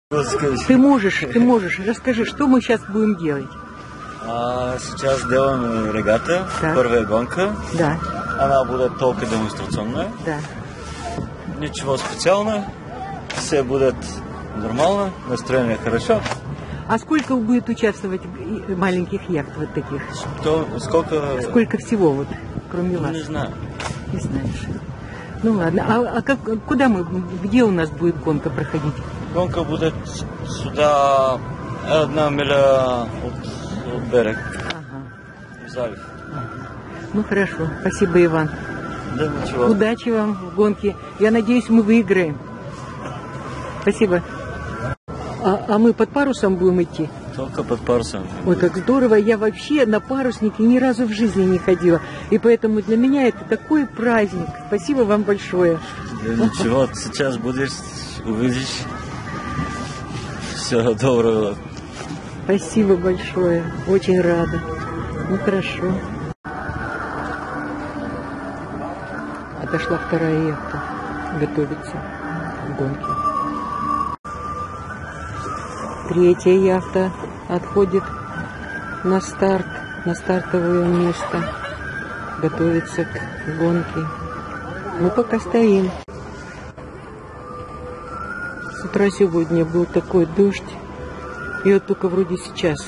Ты можешь. Расскажи, что мы сейчас будем делать? Сейчас делаем регата, Так. первая гонка. Да, Она будет только демонстрационная. да. Ничего специального. Все будет нормально, настроение хорошо. А сколько будет участвовать маленьких яхт вот таких? Сколько? Сколько всего вот, кроме вас? Не знаю. Не знаешь. Ну ладно. Куда где у нас будет гонка проходить? Гонка будет сюда 1 миля от берега. Ага. В залив. Ну хорошо. Спасибо, Иван. Да ничего. Удачи вам в гонке. Я надеюсь, мы выиграем. Спасибо. А мы под парусом будем идти? Только под парусом. Ой, как здорово. Я вообще на паруснике ни разу в жизни не ходила. И поэтому для меня это такой праздник. Спасибо вам большое. Да ничего, сейчас будешь, увидишь. Все доброго. Спасибо большое. Очень рада. Ну, хорошо. Отошла вторая яхта. Готовится к гонке. Третья яхта отходит на старт, на стартовое место. Готовится к гонке. Мы пока стоим. С утра сегодня был такой дождь. И вот только вроде сейчас,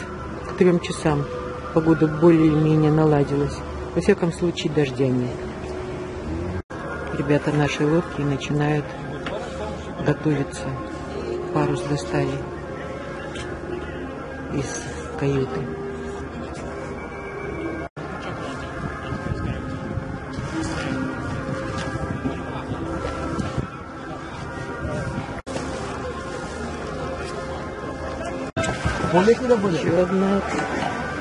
к 3 часам, погода более-менее наладилась. Во всяком случае, дождя нет. Ребята нашей лодки начинают готовиться. Парус достали из каюты. Еще одна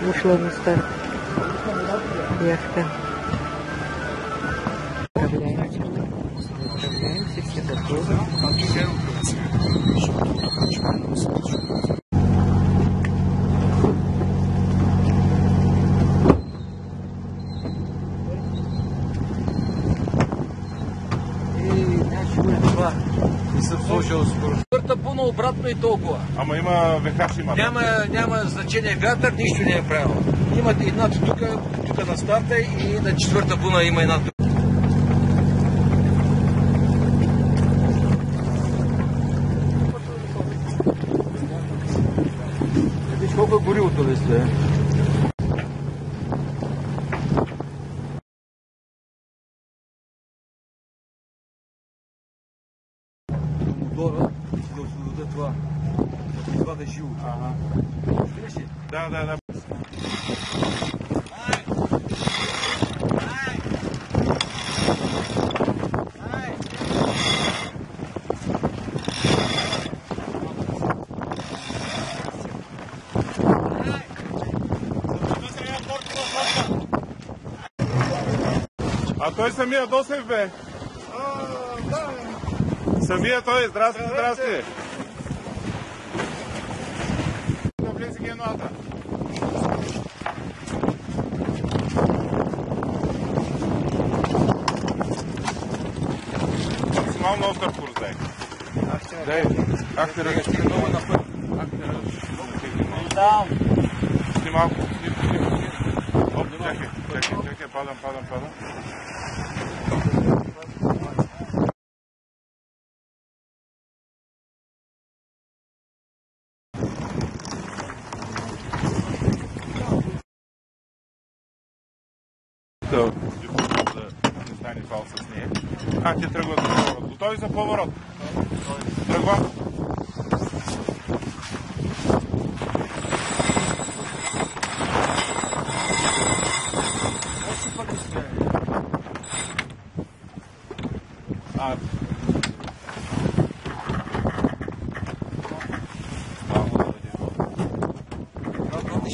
ушла на старт яхта. Отправляемся, все готовы. Четвърта буна обратно и толкова. Ама има вехаш има. Няма значение вятър, нищо не е правило. Има едната тук на старта и на четвърта буна има една тук. Виж колко е горивото ли сте? Мотора, да даде това. Това да е живо. Ага. Виж ли? Да. А той самия Досев бе. Да. Самия той, здрасти. Да влезе геноата. Максимално остър курс дай. Дай. Как те ръчи? Сни малко. Оп, чакай. Падам. Да не стане фал с нея. Те тръгват за поворот. Готови за поворот? Тръгвам.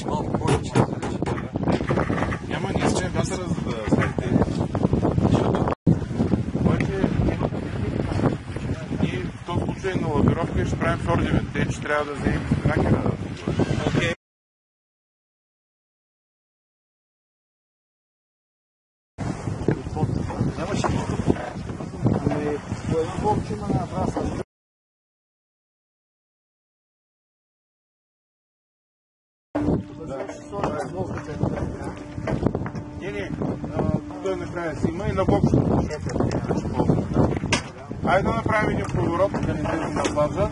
Малко повече. Няма нищо, че вятъра за да слезете. Обаче ние в този случай на лавировка ще правим фордивен. Те, че трябва да вземем накера. Окей. Нямаше нищо. По една болчина на траса. Не, той накрая си има и на бок ще ползваме. Айде да направим един поворот, да не излезем на плажа.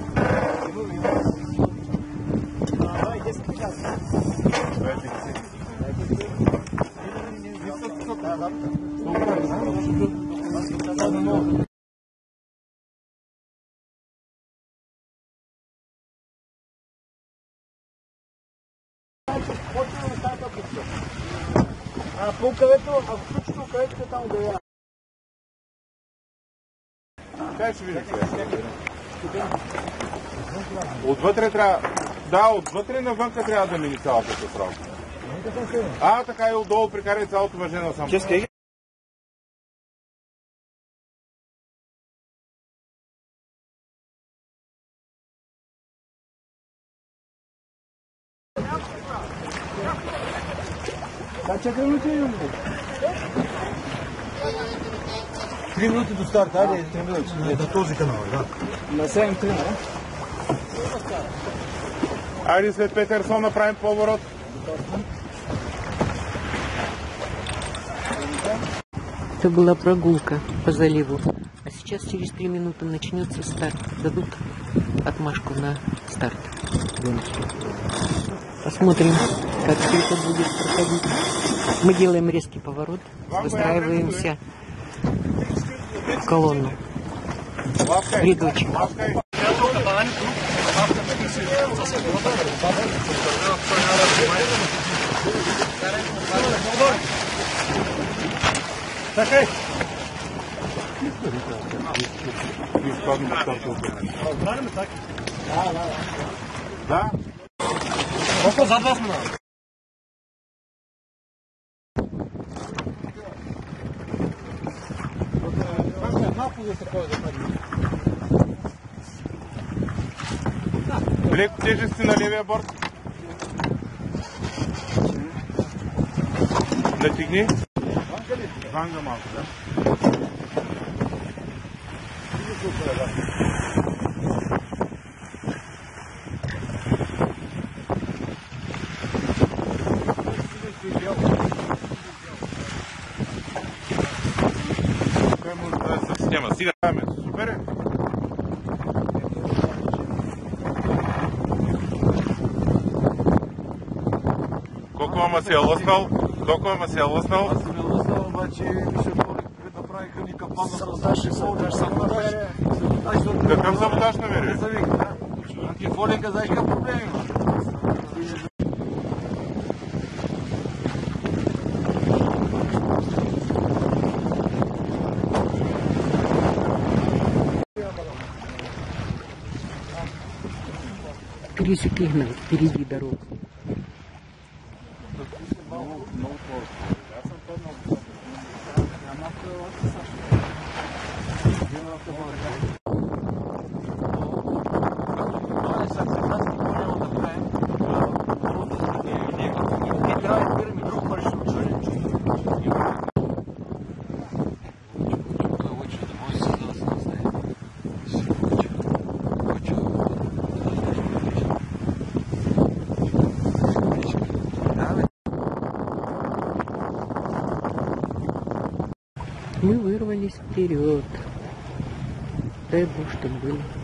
Включително където там да я. Как ще видим сега? Отвътре трябва... Да, отвътре навънка трябва да мини цялата справка. Така и отдолу прикарай цялото въже насам. Чакай минути имам. 3 минути до старта, айде 3 минути. На този канал, да. На 7-3, не? Айде след Петерсон направим поворот. Это была прогулка по заливу. А сейчас через 3 минуты начнется старт. Дадут отмашку на старт гонки. Посмотрим, как все это будет проходить. Мы делаем резкий поворот, выстраиваемся в колонну. В рядочек. Да? Колко зад вас мина? Леко тежести на левия борт. Натигни. Ванга малко, да. Той може да се система. Сега супер е. Колко ама си е лъснал? Аз съм е лъснал, обаче ми ще направиха ни капана с нашия саботаж. Какъв саботаж намери? Антифолика, знаеш какъв проблем има? Пересекли впереди дорогу. Мы вырвались вперед. Дай Бог, чтобы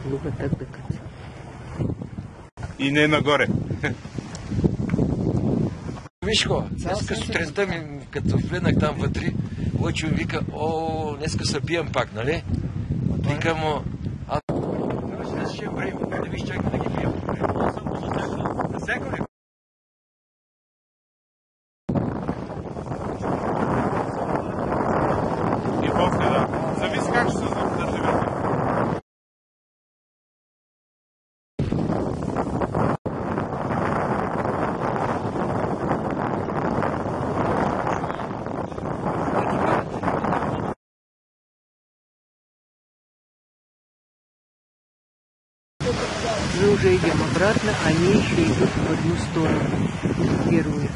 было так до конца. И не нагоре. Вишко, днеска сутринта ми, като влезнах там вътре, Лъчо ми вика, днеска се бием пак, нали? Викам му, днес ще прием, да виж чакай да ги бием. Аз съм го засекал ли? И после, да. Зависи как ще се задържи вече. Мы уже идем обратно, они еще идут в одну сторону, в первую.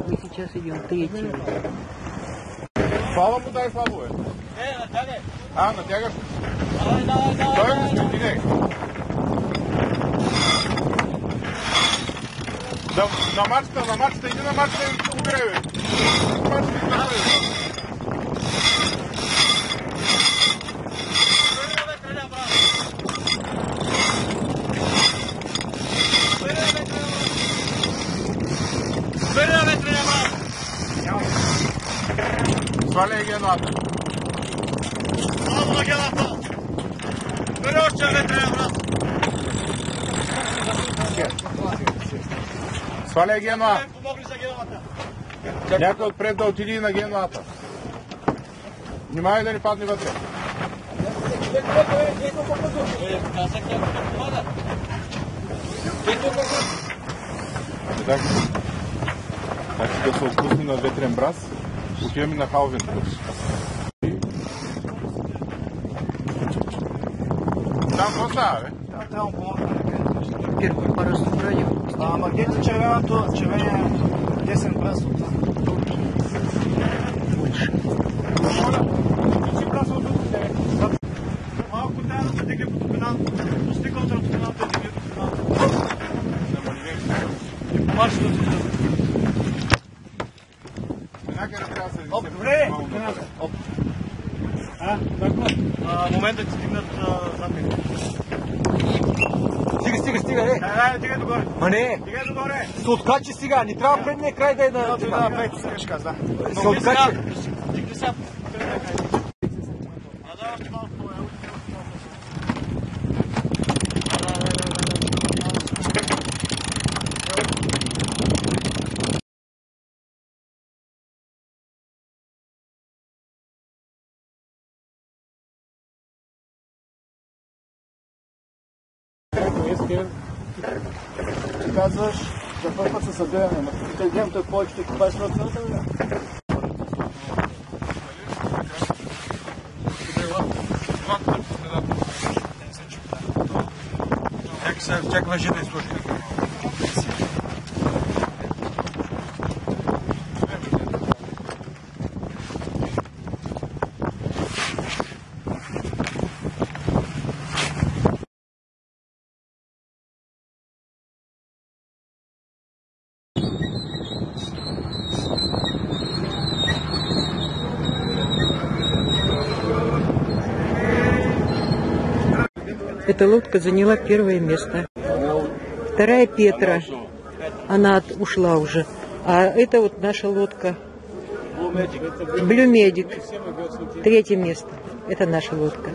Мы сейчас идем в третью. Хвала му дай, слабо е. А, натягаш? Той е стигай. На марчета, иди на марчета и убирай, бе. Марчета и направи. Сваляй гената. Сваляй гена. Някой отпред да отиди на гената. Внимавай да не падне вътре. Така да се отпусне на ветрен браз, отиваме на халвен курс. Там какво става, бе? Трябва да помогна. Первый по разстоянию. Ама где-то червения десен браз от това. Больше. Малко трябва да се дигне по топината. Пусти контра топината и дигне по топината. И помачи да се. Някъде трябва да се... Оп, добре! Оп. В момента ти дигнат задник. Стига, не. Дигай догоре. Ма не. Дигай догоре. Се откачи сега, не трябва предния край да е на... Да, пейте сега ще каза. Се откачи. Дигни сега. Да, още малко по-ело. Казваш, за първ път се събираме, но като гледам той повечето екипаж на целта, бе. Чак въжи да изслушай. Эта лодка заняла первое место. Вторая Петра, она ушла уже. А это вот наша лодка. Блю Медик. Третье место. Это наша лодка.